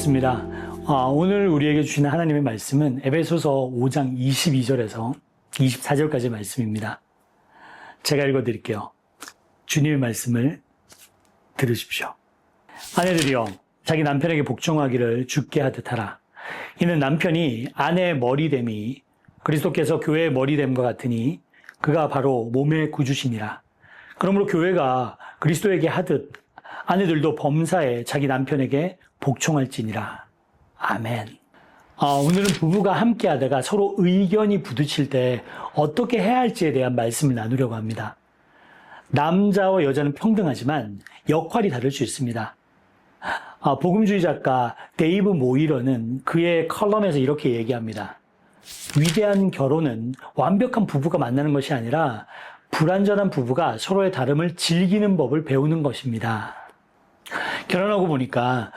반갑습니다. 오늘 우리에게 주시는 하나님의 말씀은 에베소서 5장 22절에서 24절까지 말씀입니다. 제가 읽어드릴게요. 주님의 말씀을 들으십시오. 아내들이여 자기 남편에게 복종하기를 주께 하듯 하라. 이는 남편이 아내의 머리됨이 그리스도께서 교회의 머리됨과 같으니 그가 바로 몸의 구주시니라. 그러므로 교회가 그리스도에게 하듯 아내들도 범사에 자기 남편에게 복종할지니라. 아멘. 오늘은 부부가 함께 하다가 서로 의견이 부딪힐 때 어떻게 해야 할지에 대한 말씀을 나누려고 합니다. 남자와 여자는 평등하지만 역할이 다를 수 있습니다. 복음주의 작가 데이브 모이러는 그의 컬럼에서 이렇게 얘기합니다. 위대한 결혼은 완벽한 부부가 만나는 것이 아니라 불완전한 부부가 서로의 다름을 즐기는 법을 배우는 것입니다. 결혼하고 보니까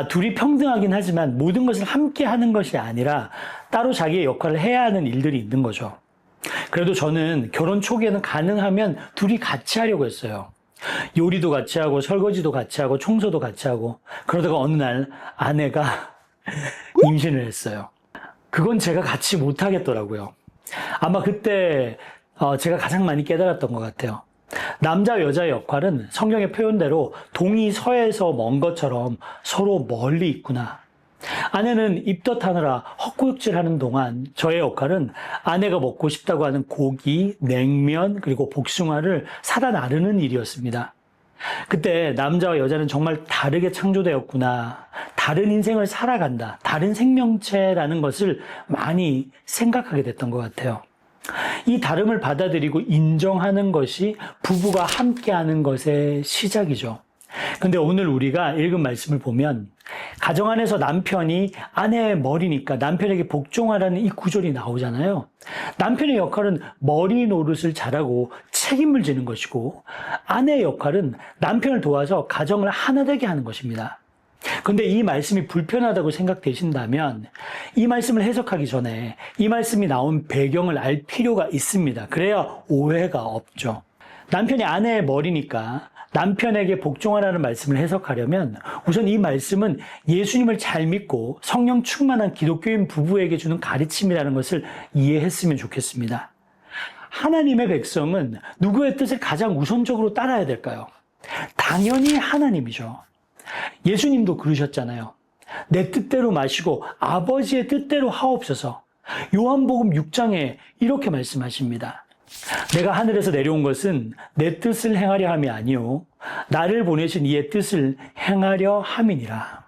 둘이 평등하긴 하지만 모든 것을 함께 하는 것이 아니라 따로 자기의 역할을 해야 하는 일들이 있는 거죠. 그래도 저는 결혼 초기에는 가능하면 둘이 같이 하려고 했어요. 요리도 같이 하고 설거지도 같이 하고 청소도 같이 하고 그러다가 어느 날 아내가 임신을 했어요. 그건 제가 같이 못 하겠더라고요. 아마 그때 제가 가장 많이 깨달았던 것 같아요. 남자 여자의 역할은 성경의 표현대로 동이 서에서 먼 것처럼 서로 멀리 있구나. 아내는 입덧하느라 헛구역질하는 동안 저의 역할은 아내가 먹고 싶다고 하는 고기, 냉면, 그리고 복숭아를 사다 나르는 일이었습니다. 그때 남자와 여자는 정말 다르게 창조되었구나. 다른 인생을 살아간다. 다른 생명체라는 것을 많이 생각하게 됐던 것 같아요. 이 다름을 받아들이고 인정하는 것이 부부가 함께하는 것의 시작이죠. 근데 오늘 우리가 읽은 말씀을 보면 가정 안에서 남편이 아내의 머리니까 남편에게 복종하라는 이 구절이 나오잖아요. 남편의 역할은 머리 노릇을 잘하고 책임을 지는 것이고 아내의 역할은 남편을 도와서 가정을 하나 되게 하는 것입니다. 그런데 이 말씀이 불편하다고 생각되신다면 이 말씀을 해석하기 전에 이 말씀이 나온 배경을 알 필요가 있습니다. 그래야 오해가 없죠. 남편이 아내의 머리니까 남편에게 복종하라는 말씀을 해석하려면 우선 이 말씀은 예수님을 잘 믿고 성령 충만한 기독교인 부부에게 주는 가르침이라는 것을 이해했으면 좋겠습니다. 하나님의 백성은 누구의 뜻을 가장 우선적으로 따라야 될까요? 당연히 하나님이죠. 예수님도 그러셨잖아요. 내 뜻대로 마시고 아버지의 뜻대로 하옵소서. 요한복음 6장에 이렇게 말씀하십니다. 내가 하늘에서 내려온 것은 내 뜻을 행하려 함이 아니요 나를 보내신 이의 뜻을 행하려 함이니라.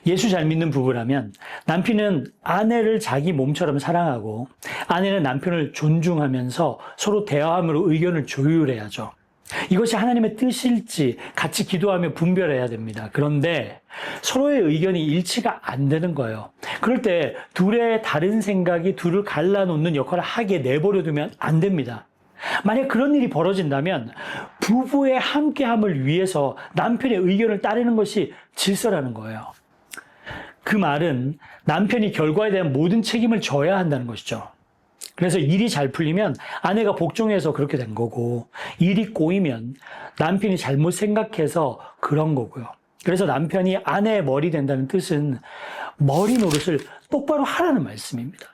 예수 잘 믿는 부부라면 남편은 아내를 자기 몸처럼 사랑하고 아내는 남편을 존중하면서 서로 대화함으로 의견을 조율해야죠. 이것이 하나님의 뜻일지 같이 기도하며 분별해야 됩니다. 그런데 서로의 의견이 일치가 안 되는 거예요. 그럴 때 둘의 다른 생각이 둘을 갈라놓는 역할을 하게 내버려 두면 안 됩니다. 만약 그런 일이 벌어진다면 부부의 함께함을 위해서 남편의 의견을 따르는 것이 질서라는 거예요. 그 말은 남편이 결과에 대한 모든 책임을 져야 한다는 것이죠. 그래서 일이 잘 풀리면 아내가 복종해서 그렇게 된 거고 일이 꼬이면 남편이 잘못 생각해서 그런 거고요. 그래서 남편이 아내의 머리 된다는 뜻은 머리 노릇을 똑바로 하라는 말씀입니다.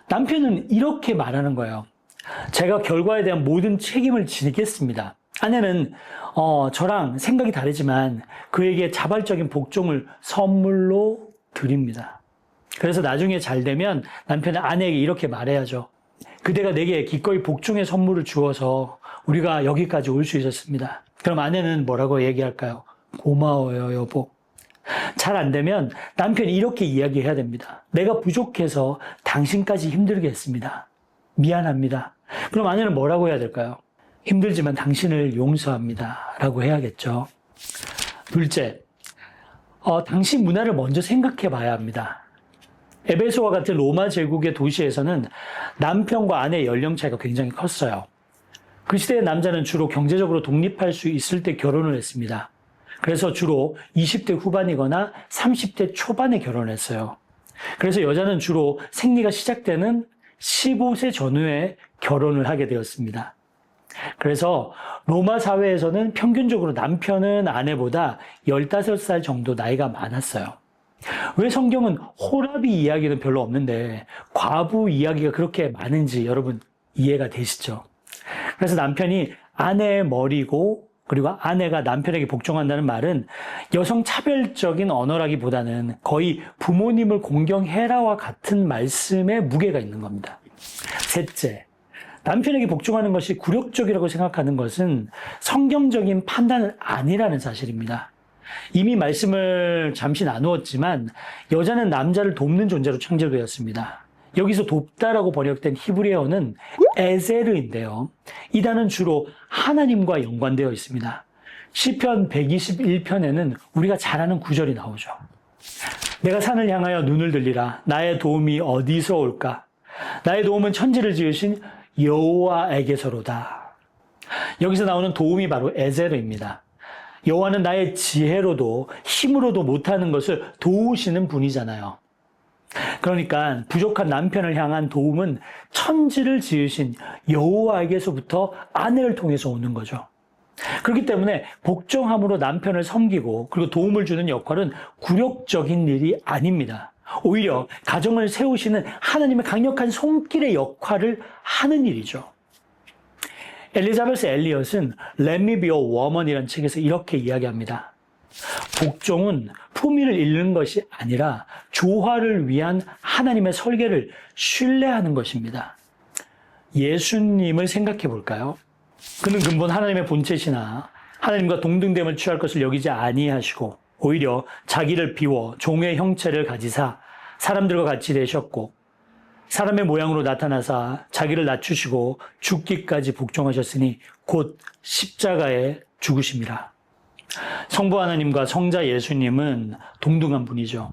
남편은 이렇게 말하는 거예요. 제가 결과에 대한 모든 책임을 지겠습니다. 아내는 저랑 생각이 다르지만 그에게 자발적인 복종을 선물로 드립니다. 그래서 나중에 잘 되면 남편은 아내에게 이렇게 말해야죠. 그대가 내게 기꺼이 복종의 선물을 주어서 우리가 여기까지 올 수 있었습니다. 그럼 아내는 뭐라고 얘기할까요? 고마워요, 여보. 잘 안 되면 남편이 이렇게 이야기해야 됩니다. 내가 부족해서 당신까지 힘들게 했습니다. 미안합니다. 그럼 아내는 뭐라고 해야 될까요? 힘들지만 당신을 용서합니다. 라고 해야겠죠. 둘째, 당시 문화를 먼저 생각해 봐야 합니다. 에베소와 같은 로마 제국의 도시에서는 남편과 아내의 연령 차이가 굉장히 컸어요. 그 시대의 남자는 주로 경제적으로 독립할 수 있을 때 결혼을 했습니다. 그래서 주로 20대 후반이거나 30대 초반에 결혼을 했어요. 그래서 여자는 주로 생리가 시작되는 15세 전후에 결혼을 하게 되었습니다. 그래서 로마 사회에서는 평균적으로 남편은 아내보다 15살 정도 나이가 많았어요. 왜 성경은 호라비 이야기는 별로 없는데 과부 이야기가 그렇게 많은지 여러분 이해가 되시죠? 그래서 남편이 아내의 머리고 그리고 아내가 남편에게 복종한다는 말은 여성 차별적인 언어라기보다는 거의 부모님을 공경해라와 같은 말씀에 무게가 있는 겁니다. 셋째, 남편에게 복종하는 것이 굴욕적이라고 생각하는 것은 성경적인 판단은 아니라는 사실입니다. 이미 말씀을 잠시 나누었지만 여자는 남자를 돕는 존재로 창조되었습니다. 여기서 돕다라고 번역된 히브리어는 에제르인데요. 이 단어는 주로 하나님과 연관되어 있습니다. 시편 121편에는 우리가 잘 아는 구절이 나오죠. 내가 산을 향하여 눈을 들리라. 나의 도움이 어디서 올까? 나의 도움은 천지를 지으신 여호와에게서로다. 여기서 나오는 도움이 바로 에제르입니다. 여호와는 나의 지혜로도 힘으로도 못하는 것을 도우시는 분이잖아요. 그러니까 부족한 남편을 향한 도움은 천지를 지으신 여호와에게서부터 아내를 통해서 오는 거죠. 그렇기 때문에 복종함으로 남편을 섬기고 그리고 도움을 주는 역할은 굴욕적인 일이 아닙니다. 오히려 가정을 세우시는 하나님의 강력한 손길의 역할을 하는 일이죠. 엘리자베스 엘리엇은 Let Me Be a Woman이라는 책에서 이렇게 이야기합니다. 복종은 품위를 잃는 것이 아니라 조화를 위한 하나님의 설계를 신뢰하는 것입니다. 예수님을 생각해 볼까요? 그는 근본 하나님의 본체시나 하나님과 동등됨을 취할 것을 여기지 아니하시고 오히려 자기를 비워 종의 형체를 가지사 사람들과 같이 되셨고 사람의 모양으로 나타나사 자기를 낮추시고 죽기까지 복종하셨으니 곧 십자가에 죽으심이라. 성부 하나님과 성자 예수님은 동등한 분이죠.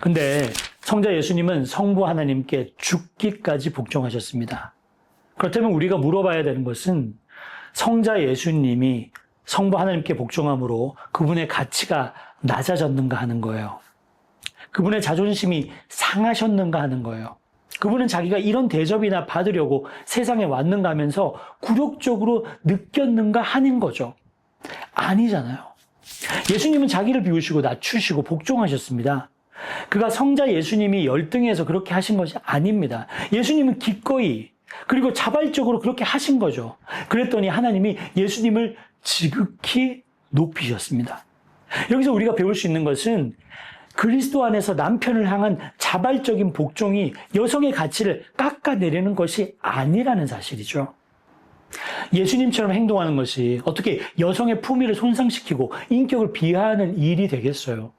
근데 성자 예수님은 성부 하나님께 죽기까지 복종하셨습니다. 그렇다면 우리가 물어봐야 되는 것은 성자 예수님이 성부 하나님께 복종함으로 그분의 가치가 낮아졌는가 하는 거예요. 그분의 자존심이 상하셨는가 하는 거예요. 그분은 자기가 이런 대접이나 받으려고 세상에 왔는가 하면서 굴욕적으로 느꼈는가 하는 거죠. 아니잖아요. 예수님은 자기를 비우시고 낮추시고 복종하셨습니다. 그가 성자 예수님이 열등해서 그렇게 하신 것이 아닙니다. 예수님은 기꺼이 그리고 자발적으로 그렇게 하신 거죠. 그랬더니 하나님이 예수님을 지극히 높이셨습니다. 여기서 우리가 배울 수 있는 것은 그리스도 안에서 남편을 향한 자발적인 복종이 여성의 가치를 깎아내리는 것이 아니라는 사실이죠. 예수님처럼 행동하는 것이 어떻게 여성의 품위를 손상시키고 인격을 비하하는 일이 되겠어요?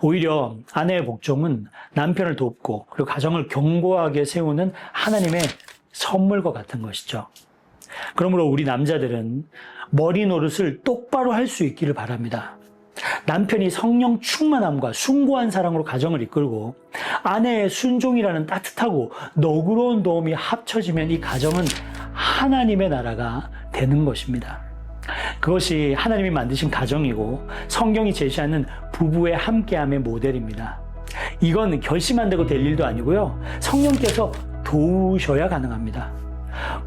오히려 아내의 복종은 남편을 돕고 그리고 가정을 견고하게 세우는 하나님의 선물과 같은 것이죠. 그러므로 우리 남자들은 머리 노릇을 똑바로 할 수 있기를 바랍니다. 남편이 성령 충만함과 숭고한 사랑으로 가정을 이끌고 아내의 순종이라는 따뜻하고 너그러운 도움이 합쳐지면 이 가정은 하나님의 나라가 되는 것입니다. 그것이 하나님이 만드신 가정이고 성경이 제시하는 부부의 함께함의 모델입니다. 이건 결심한다고 될 일도 아니고요. 성령께서 도우셔야 가능합니다.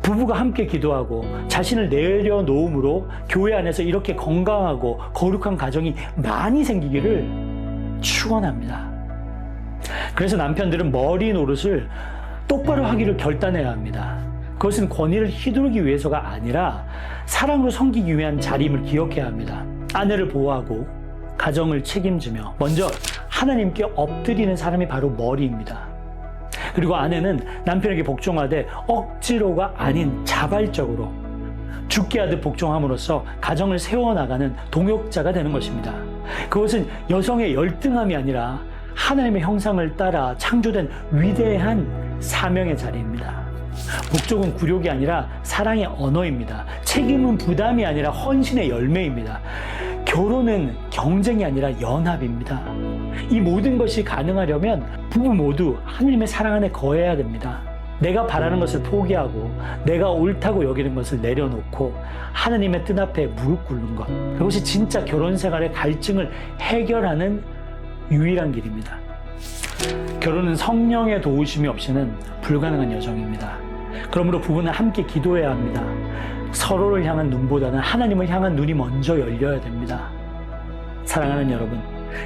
부부가 함께 기도하고 자신을 내려놓음으로 교회 안에서 이렇게 건강하고 거룩한 가정이 많이 생기기를 축원합니다. 그래서 남편들은 머리 노릇을 똑바로 하기를 결단해야 합니다. 그것은 권위를 휘두르기 위해서가 아니라 사랑으로 섬기기 위한 자리임을 기억해야 합니다. 아내를 보호하고 가정을 책임지며 먼저 하나님께 엎드리는 사람이 바로 머리입니다. 그리고 아내는 남편에게 복종하되 억지로가 아닌 자발적으로 죽게 하듯 복종함으로써 가정을 세워나가는 동역자가 되는 것입니다. 그것은 여성의 열등함이 아니라 하나님의 형상을 따라 창조된 위대한 사명의 자리입니다. 복종은 굴욕이 아니라 사랑의 언어입니다. 책임은 부담이 아니라 헌신의 열매입니다. 결혼은 경쟁이 아니라 연합입니다. 이 모든 것이 가능하려면 부부 모두 하나님의 사랑 안에 거해야 됩니다. 내가 바라는 것을 포기하고 내가 옳다고 여기는 것을 내려놓고 하나님의 뜻 앞에 무릎 꿇는 것. 그것이 진짜 결혼 생활의 갈증을 해결하는 유일한 길입니다. 결혼은 성령의 도우심이 없이는 불가능한 여정입니다. 그러므로 부부는 함께 기도해야 합니다. 서로를 향한 눈보다는 하나님을 향한 눈이 먼저 열려야 됩니다. 사랑하는 여러분,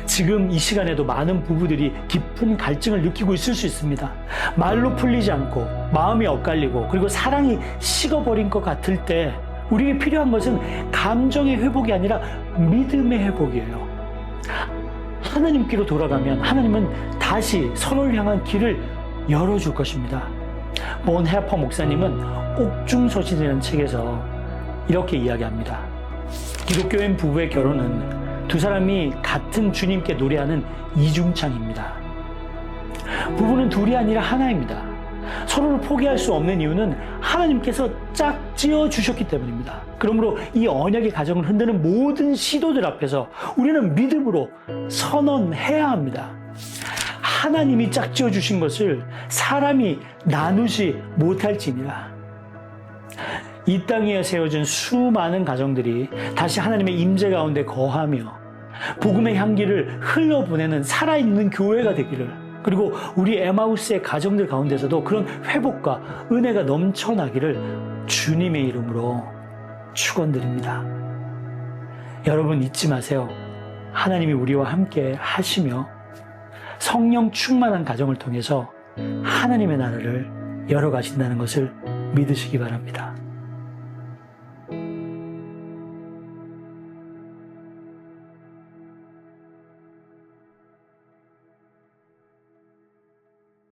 지금 이 시간에도 많은 부부들이 깊은 갈증을 느끼고 있을 수 있습니다. 말로 풀리지 않고 마음이 엇갈리고 그리고 사랑이 식어버린 것 같을 때 우리에게 필요한 것은 감정의 회복이 아니라 믿음의 회복이에요. 하나님께로 돌아가면 하나님은 다시 서로를 향한 길을 열어줄 것입니다. 본 해퍼 목사님은 옥중서신이라는 책에서 이렇게 이야기합니다. 기독교인 부부의 결혼은 두 사람이 같은 주님께 노래하는 이중창입니다. 부부는 둘이 아니라 하나입니다. 서로를 포기할 수 없는 이유는 하나님께서 짝지어 주셨기 때문입니다. 그러므로 이 언약의 가정을 흔드는 모든 시도들 앞에서 우리는 믿음으로 선언해야 합니다. 하나님이 짝지어 주신 것을 사람이 나누지 못할지니라. 이 땅 위에 세워진 수많은 가정들이 다시 하나님의 임재 가운데 거하며 복음의 향기를 흘려보내는 살아있는 교회가 되기를, 그리고 우리 에마우스의 가정들 가운데서도 그런 회복과 은혜가 넘쳐나기를 주님의 이름으로 축원드립니다. 여러분 잊지 마세요. 하나님이 우리와 함께 하시며 성령 충만한 가정을 통해서 하나님의 나라를 열어가신다는 것을 믿으시기 바랍니다.